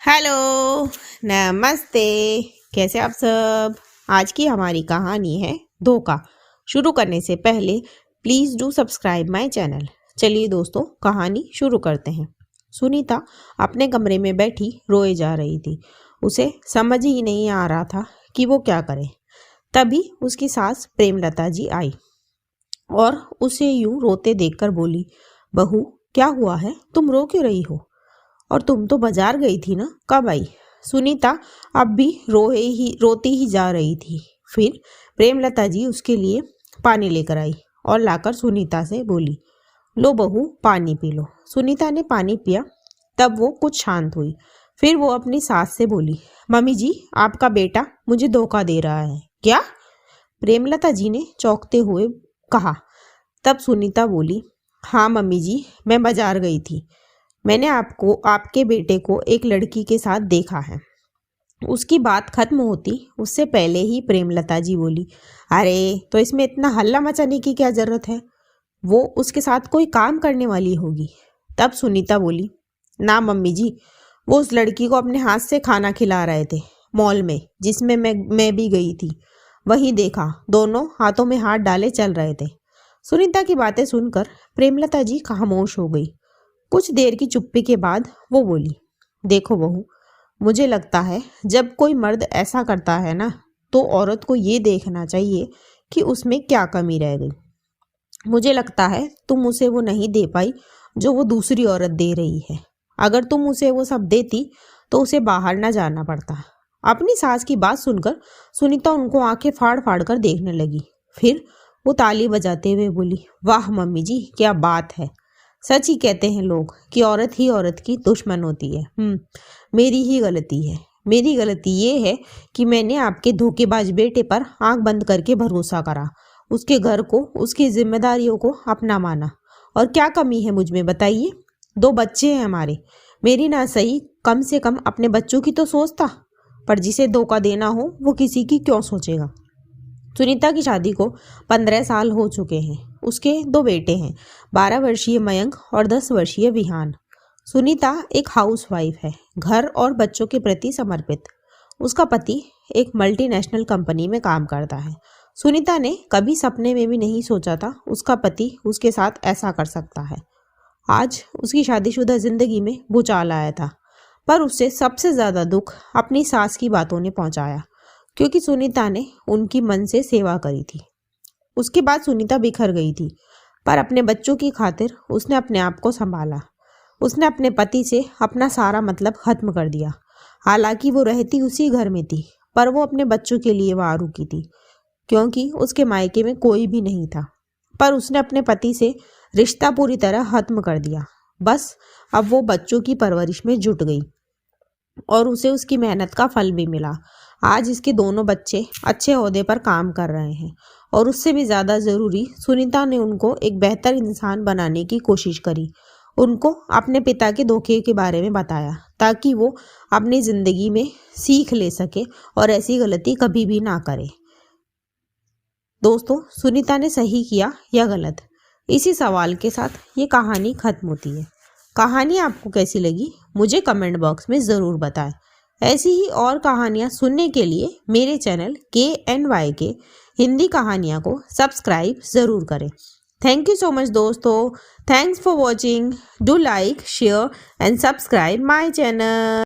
Hello, नमस्ते। कैसे आप सब। आज की हमारी कहानी है धोखा। शुरू करने से पहले please do subscribe my channel. चलिए दोस्तों, कहानी शुरू करते हैं। सुनीता अपने कमरे में बैठी रोए जा रही थी। उसे समझ ही नहीं आ रहा था कि वो क्या करे। तभी उसकी सास प्रेमलता जी आई और उसे यूं रोते देखकर बोली, बहू क्या हुआ है, तुम रो क्यों रही हो? और तुम तो बाजार गई थी ना, कब आई? सुनीता अब भी रोती ही जा रही थी। फिर प्रेमलता जी उसके लिए पानी लेकर आई और लाकर सुनीता से बोली, लो बहू पानी पी लो। सुनीता ने पानी पिया, तब वो कुछ शांत हुई। फिर वो अपनी सास से बोली, मम्मी जी आपका बेटा मुझे धोखा दे रहा है। क्या? प्रेमलता जी ने चौंकते हुए कहा। तब सुनीता बोली, हाँ मम्मी जी, मैं बाजार गई थी। मैंने आपके बेटे को एक लड़की के साथ देखा है। उसकी बात खत्म होती उससे पहले ही प्रेमलता जी बोली, अरे तो इसमें इतना हल्ला मचाने की क्या जरूरत है? वो उसके साथ कोई काम करने वाली होगी। तब सुनीता बोली, ना मम्मी जी, वो उस लड़की को अपने हाथ से खाना खिला रहे थे मॉल में, जिसमें मैं भी गई थी। वहीं देखा, दोनों हाथों में हाथ डाले चल रहे थे। सुनीता की बातें सुनकर प्रेमलता जी खामोश हो गई। कुछ देर की चुप्पी के बाद वो बोली, देखो बहू, मुझे लगता है जब कोई मर्द ऐसा करता है ना, तो औरत को ये देखना चाहिए कि उसमें क्या कमी रह गई। मुझे लगता है तुम उसे वो नहीं दे पाई जो वो दूसरी औरत दे रही है। अगर तुम उसे वो सब देती तो उसे बाहर ना जाना पड़ता। अपनी सास की बात सुनकर सुनीता उनको आंखें फाड़ फाड़ कर देखने लगी। फिर वो ताली बजाते हुए बोली, वाह मम्मी जी, क्या बात है। सच ही कहते हैं लोग कि औरत ही औरत की दुश्मन होती है। मेरी ही गलती है। मेरी गलती ये है कि मैंने आपके धोखेबाज बेटे पर आंख बंद करके भरोसा करा, उसके घर को, उसकी जिम्मेदारियों को अपना माना। और क्या कमी है मुझ में बताइए? 2 बच्चे हैं हमारे। मेरी ना सही, कम से कम अपने बच्चों की तो सोचता। पर जिसे धोखा देना हो वो किसी की क्यों सोचेगा। सुनीता की शादी को 15 साल हो चुके हैं। उसके 2 बेटे हैं, 12 वर्षीय मयंक और 10 वर्षीय विहान। सुनीता एक हाउसवाइफ है, घर और बच्चों के प्रति समर्पित। उसका पति एक मल्टीनेशनल कंपनी में काम करता है। सुनीता ने कभी सपने में भी नहीं सोचा था उसका पति उसके साथ ऐसा कर सकता है। आज उसकी शादीशुदा जिंदगी में भूचाल आया था, पर उससे सबसे ज़्यादा दुख अपनी सास की बातों ने पहुंचाया, क्योंकि सुनीता ने उनकी मन से सेवा करी थी। उसके बाद सुनीता बिखर गई थी, पर अपने बच्चों की खातिर उसने अपने आप को संभाला। उसने अपने पति से अपना सारा मतलब खत्म कर दिया। हालांकि वो रहती उसी घर में थी, पर वो अपने बच्चों के लिए वहां रुकी थी, क्योंकि उसके मायके में कोई भी नहीं था। पर उसने अपने पति से रिश्ता पूरी तरह खत्म कर दिया। बस अब वो बच्चों की परवरिश में जुट गई और उसे उसकी मेहनत का फल भी मिला। आज इसके दोनों बच्चे अच्छे ओहदे पर काम कर रहे हैं और उससे भी ज़्यादा ज़रूरी, सुनीता ने उनको एक बेहतर इंसान बनाने की कोशिश करी। उनको अपने पिता के धोखे के बारे में बताया ताकि वो अपनी ज़िंदगी में सीख ले सके और ऐसी गलती कभी भी ना करे। दोस्तों, सुनीता ने सही किया या गलत? इसी सवाल के साथ ये कहानी खत्म होती है। कहानी आपको कैसी लगी मुझे कमेंट बॉक्स में ज़रूर बताएं। ऐसी ही और कहानियाँ सुनने के लिए मेरे चैनल KNY हिंदी कहानियाँ को सब्सक्राइब ज़रूर करें। थैंक यू सो मच दोस्तों। Thanks for watching. Do like, share and subscribe my channel.